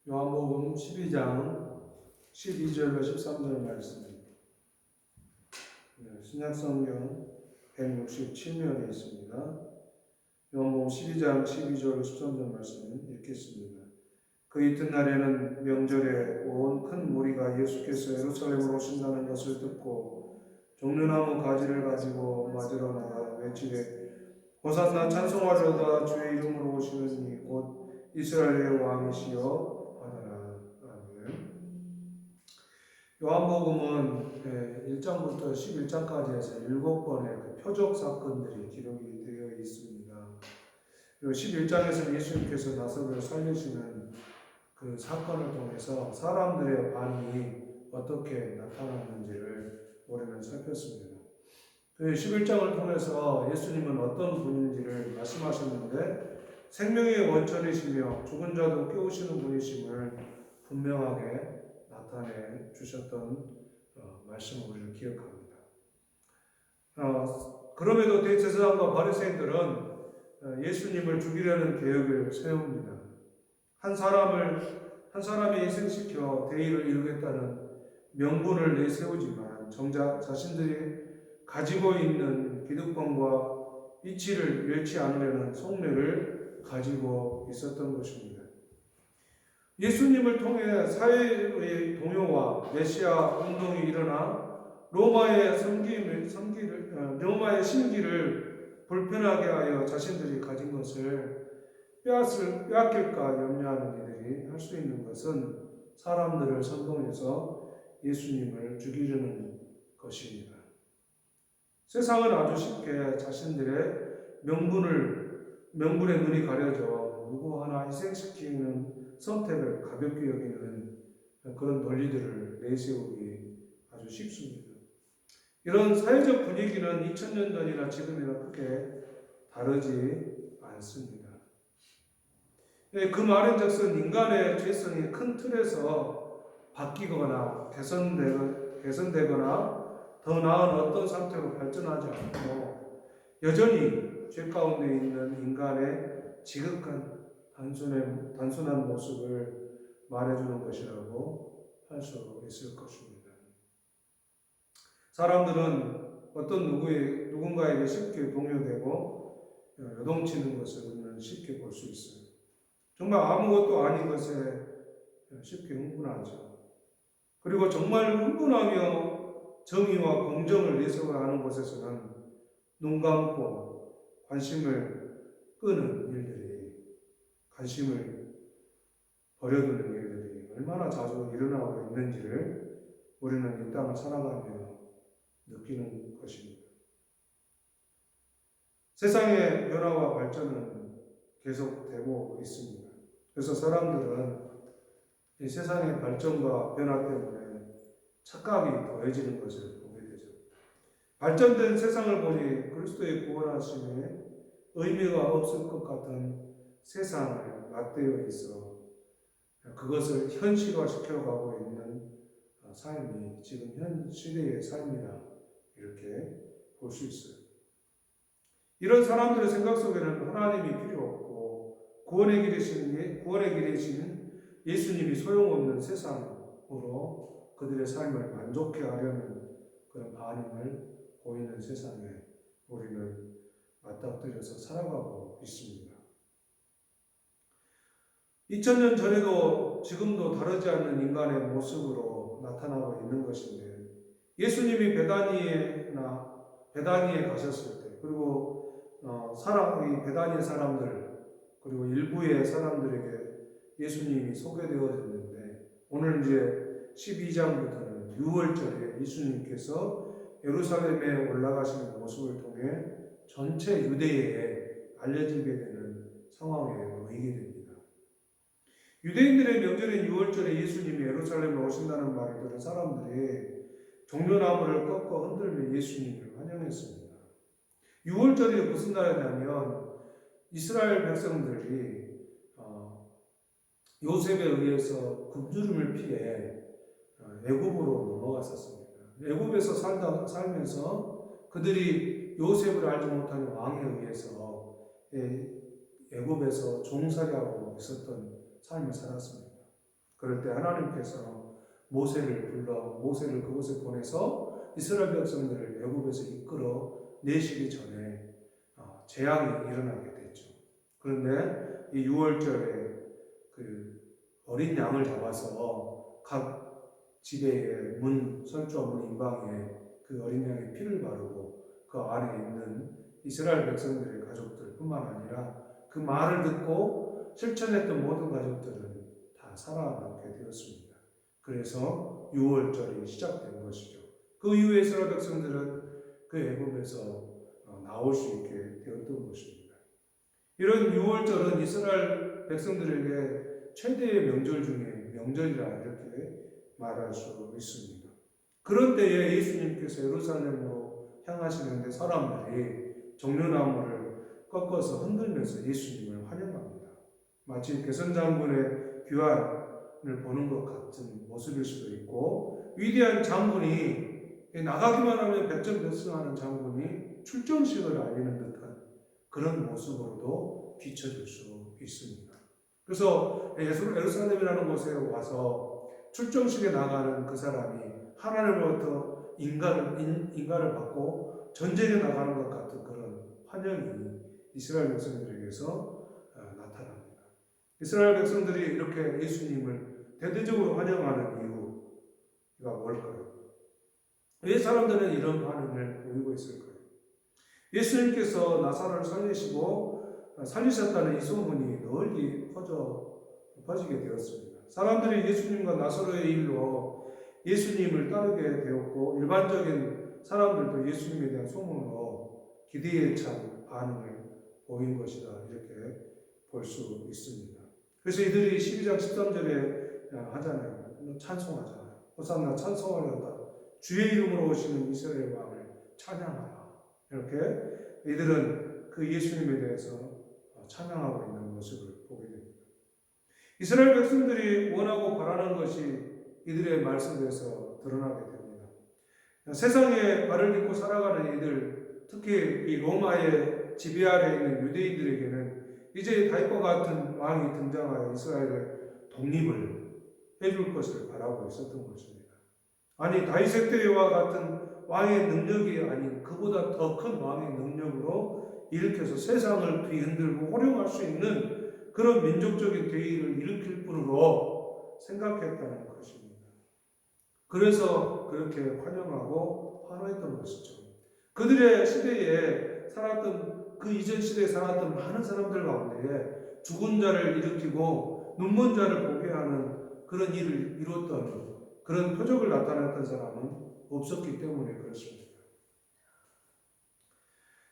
요한복음 12장 12절로 13절 말씀입니다. 신약성경 167면에 있습니다. 요한복음 12장 12절 13절 말씀 읽겠습니다. 그 이튿날에는 명절에 온 큰 무리가 예수께서 예루살렘으로 오신다는 것을 듣고 종려나무 가지를 가지고 맞으러 나가 외치되 호산나 찬송하려다 주의 이름으로 오시는 이 곧 이스라엘의 왕이시여 하더라. 아멘. 요한복음은 1장부터 11장까지 해서 7번의 그 표적 사건들이 기록이 되어 있습니다. 그리고 11장에서는 예수님께서 나사로를 살리시는 그 사건을 통해서 사람들의 반응이 어떻게 나타났는지를 우리는 살폈습니다. 그 11장을 통해서 예수님은 어떤 분인지를 말씀하셨는데 생명의 원천이시며 죽은 자도 깨우시는 분이심을 분명하게 나타내 주셨던 말씀을 우리는 기억합니다. 그럼에도 대제사장과 바리새인들은 예수님을 죽이려는 계획을 세웁니다. 한 사람이 희생시켜 대의를 이루겠다는 명분을 내세우지만 정작 자신들이 가지고 있는 기득권과 이치를 잃지 않으려는 속내를 가지고 있었던 것입니다. 예수님을 통해 사회의 동요와 메시아 운동이 일어나 로마의 심기를 불편하게 하여 자신들이 가진 것을 빼앗길까 염려하는 이들이 할 수 있는 것은 사람들을 선동해서 예수님을 죽이려는 것입니다. 세상은 아주 쉽게 자신들의 명분의 눈이 가려져 누구 하나 희생시키는 선택을 가볍게 여기는 그런 논리들을 내세우기 아주 쉽습니다. 이런 사회적 분위기는 2000년 전이나 지금이나 크게 다르지 않습니다. 그 말인즉슨 인간의 죄성이 큰 틀에서 바뀌거나 개선되거나 더 나은 어떤 상태로 발전하지 않고 여전히 죄 가운데 있는 인간의 지극한 단순한 모습을 말해주는 것이라고 할 수 있을 것입니다. 사람들은 어떤 누군가에게 쉽게 동요되고 요동치는 것을 우리는 쉽게 볼 수 있어요. 정말 아무것도 아닌 것에 쉽게 흥분하죠. 그리고 정말 흥분하며 정의와 공정을 내세워야 하는 곳에서는 눈 감고 관심을 끄는 일들이, 관심을 버려두는 일들이 얼마나 자주 일어나고 있는지를 우리는 이 땅을 살아가며 느끼는 것입니다. 세상의 변화와 발전은 계속되고 있습니다. 그래서 사람들은 이 세상의 발전과 변화 때문에 착각이 더해지는 것을 보게 되죠. 발전된 세상을 보니 그리스도의 구원하심에 의미가 없을 것 같은 세상을 맞대어 있어 그것을 현실화시켜가고 있는 삶이 지금 현 시대의 삶이라 이렇게 볼 수 있어요. 이런 사람들의 생각 속에는 하나님이 필요 없고 구원의 길이신 예수님이 소용없는 세상으로 그들의 삶을 만족해 하려는 그런 반응을 보이는 세상에 우리는 맞닥뜨려서 살아가고 있습니다. 2000년 전에도 지금도 다르지 않는 인간의 모습으로 나타나고 있는 것인데 예수님이 베다니에 가셨을 때 그리고 베다니의 사람들 그리고 일부의 사람들에게 예수님이 소개되어졌는데 오늘 이제 12장부터는 6월절에 예수님께서 예루살렘에 올라가시는 모습을 통해 전체 유대에 알려지게 되는 상황에 놓이게 됩니다. 유대인들의 명절인 6월절에 예수님이 예루살렘에 오신다는 말을 들은 사람들이 종려나무를 꺾어 흔들며 예수님을 환영했습니다. 6월절이 무슨 날이냐면 이스라엘 백성들이 요셉에 의해서 굶주림을 피해 애굽으로 넘어갔었습니다. 애굽에서 살면서 그들이 요셉을 알지 못하는 왕에 의해서 애굽에서 종살이하고 있었던 삶을 살았습니다. 그럴 때 하나님께서 모세를 불러 모세를 그곳에 보내서 이스라엘 백성들을 애굽에서 이끌어 내시기 전에 재앙이 일어나게 됐죠. 그런데 이 6월절에 그 어린 양을 잡아서 각 지대의 설주와 문 인방에 그 어린 양의 피를 바르고 그 안에 있는 이스라엘 백성들의 가족들뿐만 아니라 그 말을 듣고 실천했던 모든 가족들은 다 살아남게 되었습니다. 그래서 6월절이 시작된 것이죠. 그 이후에 이스라엘 백성들은 그 애굽에서 나올 수 있게 되었던 것입니다. 이런 6월절은 이스라엘 백성들에게 최대의 명절 중에 명절이라 이렇게 말할 수 있습니다. 그런 때에 예수님께서 예루살렘으로 향하시는데 사람들이 종려나무를 꺾어서 흔들면서 예수님을 환영합니다. 마치 개선장군의 귀환을 보는 것 같은 모습일 수도 있고, 위대한 장군이 나가기만 하면 백전백승하는 장군이 출정식을 알리는 듯한 그런 모습으로도 비춰질 수 있습니다. 그래서 예루살렘이라는 곳에 와서 출정식에 나가는 그 사람이 하나님으로부터 인가를 받고 전쟁에 나가는 것 같은 그런 환영이 이스라엘 백성들에게서 나타납니다. 이스라엘 백성들이 이렇게 예수님을 대대적으로 환영하는 이유가 뭘까요? 왜 사람들은 이런 반응을 보이고 있을까요? 예수님께서 나사로를 살리셨다는 이 소문이 널리 퍼지게 되었습니다. 사람들이 예수님과 나사로의 일로 예수님을 따르게 되었고, 일반적인 사람들도 예수님에 대한 소문으로 기대에 찬 반응을 보인 것이다, 이렇게 볼 수 있습니다. 그래서 이들이 12장 13절에 하잖아요. 찬송하잖아요. 호산나 찬송하려다 주의 이름으로 오시는 이스라엘 왕을 찬양하라. 이렇게 이들은 그 예수님에 대해서 찬양하고 있는 모습을 보게 됩니다. 이스라엘 백성들이 원하고 바라는 것이 이들의 말씀에서 드러나게 됩니다. 세상에 발을 딛고 살아가는 이들, 특히 이 로마의 지배 아래에 있는 유대인들에게는 이제 다윗과 같은 왕이 등장하여 이스라엘의 독립을 해줄 것을 바라고 있었던 것입니다. 아니, 다윗의 때와 같은 왕의 능력이 아닌 그보다 더 큰 왕의 능력으로 일으켜서 세상을 뒤흔들고 호령할 수 있는 그런 민족적인 대의를 일으킬 뿐으로 생각했다는 것입니다. 그래서 그렇게 환영하고 환호했던 것이죠. 그들의 시대에 살았던, 그 이전 시대에 살았던 많은 사람들 가운데 죽은 자를 일으키고 눈먼 자를 보게 하는 그런 일을 이뤘던, 그런 표적을 나타냈던 사람은 없었기 때문에 그렇습니다.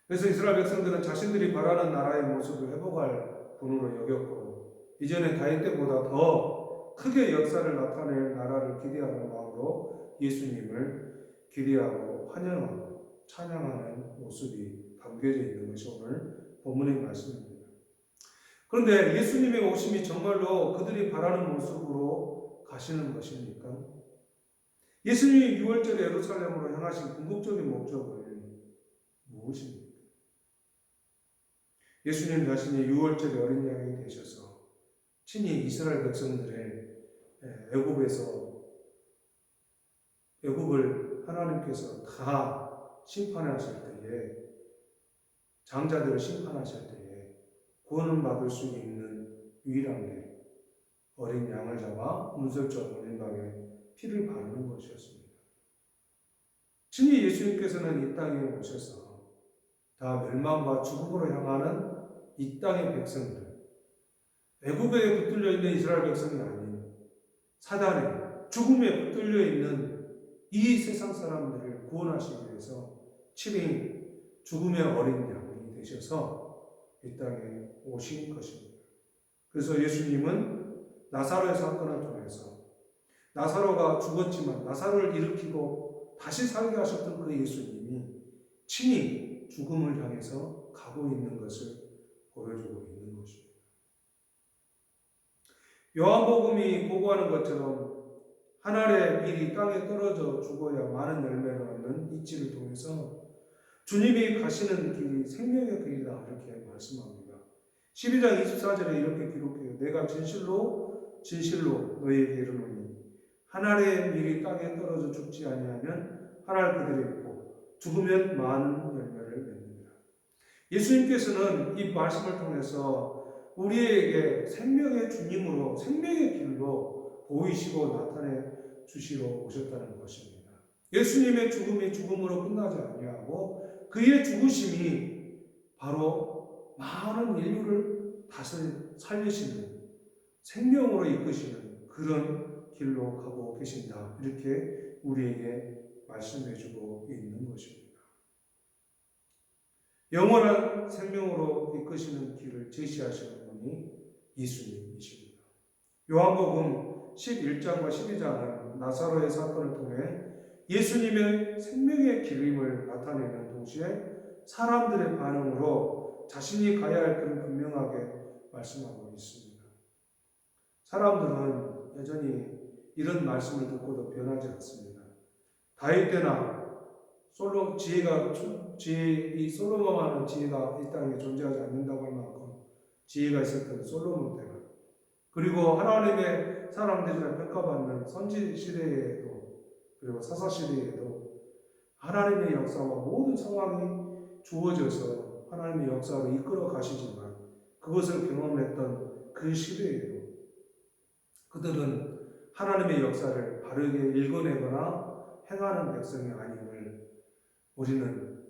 그래서 이스라엘 백성들은 자신들이 바라는 나라의 모습을 회복할 분으로 여겼고, 이전에 다윗 때보다 더 크게 역사를 나타낼 나라를 기대하는 마음으로 예수님을 기대하고 환영하고 찬양하는 모습이 담겨져 있는 것이 오늘 본문의 말씀입니다. 그런데 예수님의 오심이 정말로 그들이 바라는 모습으로 가시는 것입니까? 예수님이 6월절에 예루살렘으로 향하신 궁극적인 목적은 무엇입니까? 예수님 자신이 6월절에 어린 양이 되셔서 친히 이스라엘 백성들의 애굽을 하나님께서 다 심판하실 때에, 장자들을 심판하실 때에 구원을 받을 수 있는 유일한 게 어린 양을 잡아 문설주와 문인방에 피를 바르는 것이었습니다. 친히 예수님께서는 이 땅에 오셔서 다 멸망과 죽음으로 향하는 이 땅의 백성들, 애굽에 붙들려 있는 이스라엘 백성이 아닌 사단의 죽음에 붙들려 있는 이 세상 사람들을 구원하시기 위해서 친히 죽음의 어린 양이 되셔서 이 땅에 오신 것입니다. 그래서 예수님은 나사로의 사건을 통해서 나사로가 죽었지만 나사로를 일으키고 다시 살게 하셨던 그 예수님이 친히 죽음을 향해서 가고 있는 것을 보여주고 있는 것입니다. 요한복음이 보고하는 것처럼 하늘의 밀이 땅에 떨어져 죽어야 많은 열매를 얻는 이치를 통해서 주님이 가시는 길이 생명의 길이다, 이렇게 말씀합니다. 12장 24절에 이렇게 기록해요. 내가 진실로 진실로 너희에게 이르노니 하나의 밀이 땅에 떨어져 죽지 아니하면 하나 그들에 있고 죽으면 많은 열매를 맺느니라. 예수님께서는 이 말씀을 통해서 우리에게 생명의 주님으로 생명의 길로 보이시고 나타내 주시러 오셨다는 것입니다. 예수님의 죽음이 죽음으로 끝나지 아니하고 그의 죽으심이 바로 많은 인류를 다시 살리시는 생명으로 이끄시는 그런 길로 가고 계신다. 이렇게 우리에게 말씀해주고 있는 것입니다. 영원한 생명으로 이끄시는 길을 제시하시는 분이 예수님이십니다. 요한복음 11장과 12장은 나사로의 사건을 통해 예수님의 생명의 길임을 나타내는 동시에 사람들의 반응으로 자신이 가야 할 길을 분명하게 말씀하고 있습니다. 사람들은 여전히 이런 말씀을 듣고도 변하지 않습니다. 다윗 때나 솔로몬만한 지혜가 이 땅에 존재하지 않는다고 할 만큼 지혜가 있었던 솔로몬 때나, 그리고 하나님의 사람들이라 평가받는 선지 시대에도, 그리고 사사 시대에도 하나님의 역사와 모든 상황이 주어져서 하나님의 역사로 이끌어 가시지만 그것을 경험했던 그 시대에도 그들은 하나님의 역사를 바르게 읽어내거나 행하는 백성이 아님을 우리는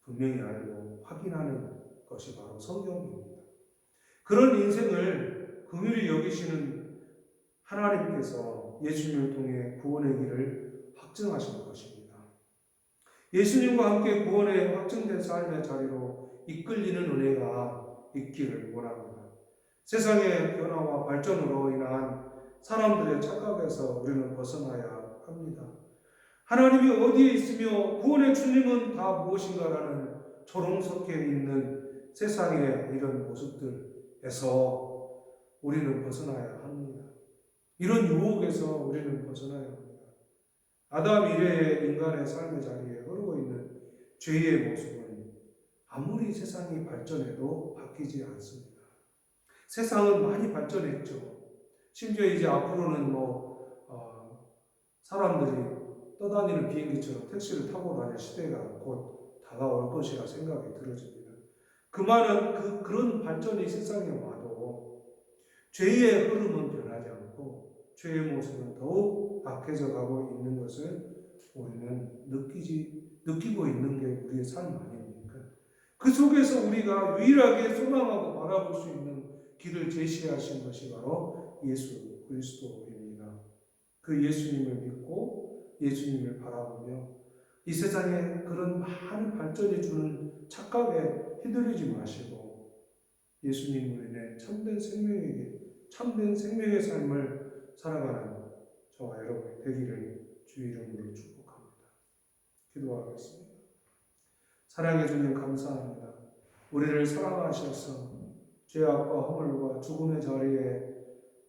분명히 알고 확인하는 것이 바로 성경입니다. 그런 인생을 긍휼히 여기시는 하나님께서 예수님을 통해 구원의 길을 확증하신 것입니다. 예수님과 함께 구원의 확증된 삶의 자리로 이끌리는 은혜가 있기를 원합니다. 세상의 변화와 발전으로 인한 사람들의 착각에서 우리는 벗어나야 합니다. 하나님이 어디에 있으며 구원의 주님은 다 무엇인가라는 조롱 섞여 있는 세상의 이런 모습들에서 우리는 벗어나야 합니다. 이런 유혹에서 우리는 벗어나야 합니다. 아담 이래의 인간의 삶의 자리에 흐르고 있는 죄의 모습은 아무리 세상이 발전해도 바뀌지 않습니다. 세상은 많이 발전했죠. 심지어 이제 앞으로는 사람들이 떠다니는 비행기처럼 택시를 타고 다닐 시대가 곧 다가올 것이라 생각이 들어집니다. 그 말은 그런 발전이 세상에 와도 죄의 흐름은 변하지 않고 죄의 모습은 더욱 악해져 가고 있는 것을 우리는 느끼고 있는 게 우리의 삶 아닙니까? 그 속에서 우리가 유일하게 소망하고 바라볼 수 있는 길을 제시하신 것이 바로 예수 그리스도입니다. 그 예수님을 믿고 예수님을 바라보며 이 세상에 그런 많은 발전이 주는 착각에 휘둘리지 마시고 예수님으로 인해 참된 생명의 삶을 살아가는 저와 여러분이 되기를 주의 이름으로 축복합니다. 기도하겠습니다. 사랑해 주님 감사합니다. 우리를 사랑하셔서 죄악과 허물과 죽음의 자리에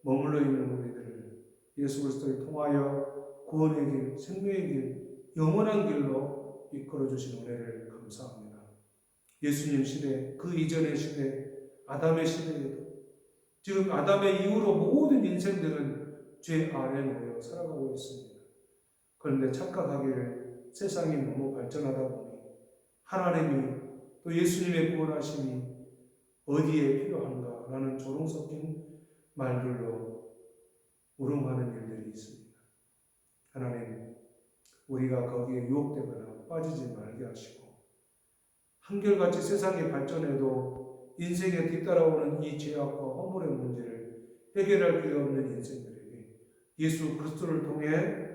머물러 있는 우리들을 예수 그리스도를 통하여 구원의 길, 생명의 길, 영원한 길로 이끌어 주신 은혜를 감사합니다. 예수님 시대, 그 이전의 시대, 아담의 시대에도 지금 아담의 이후로 모든 인생들은 죄 아래 놓여 살아가고 있습니다. 그런데 착각하기를 세상이 너무 발전하다 보니 하나님이 또 예수님의 구원하심이 어디에 필요한가라는 조롱 섞인 말들로 우롱하는 일들이 있습니다. 하나님, 우리가 거기에 유혹되거나 빠지지 말게 하시고 한결같이 세상이 발전해도 인생에 뒤따라오는 이 죄악과 허물의 문제를 해결할 필요 없는 인생들에게 예수 그리스도를 통해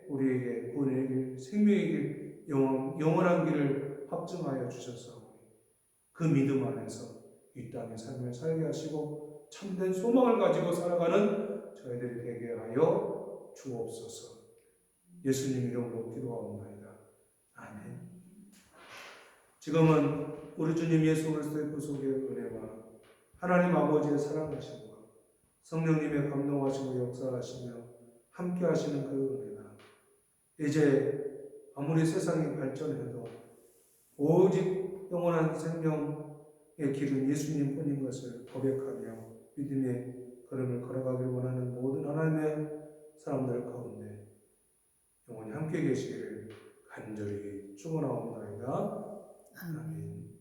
우리에게 구원의 길, 생명의 길, 영원한 길을 확증하여 주셔서 그 믿음 안에서 이 땅의 삶을 살게 하시고 참된 소망을 가지고 살아가는 저희들이 되게 하여 주옵소서. 예수님 이름으로 기도하옵나이다. 아멘. 지금은 우리 주님 예수 그리스도의 구속의 은혜와 하나님 아버지의 사랑하심과 성령님의 감동하시고 역사하시며 함께 하시는 그 은혜가 이제 아무리 세상이 발전해도 오직 영원한 생명의 길은 예수님뿐인 것을 고백하며 믿음의 걸음을 걸어가기를 원하는 모든 하나님의 사람들 가운데 영원히 함께 계시기를 간절히 축원하옵나이다. 아멘.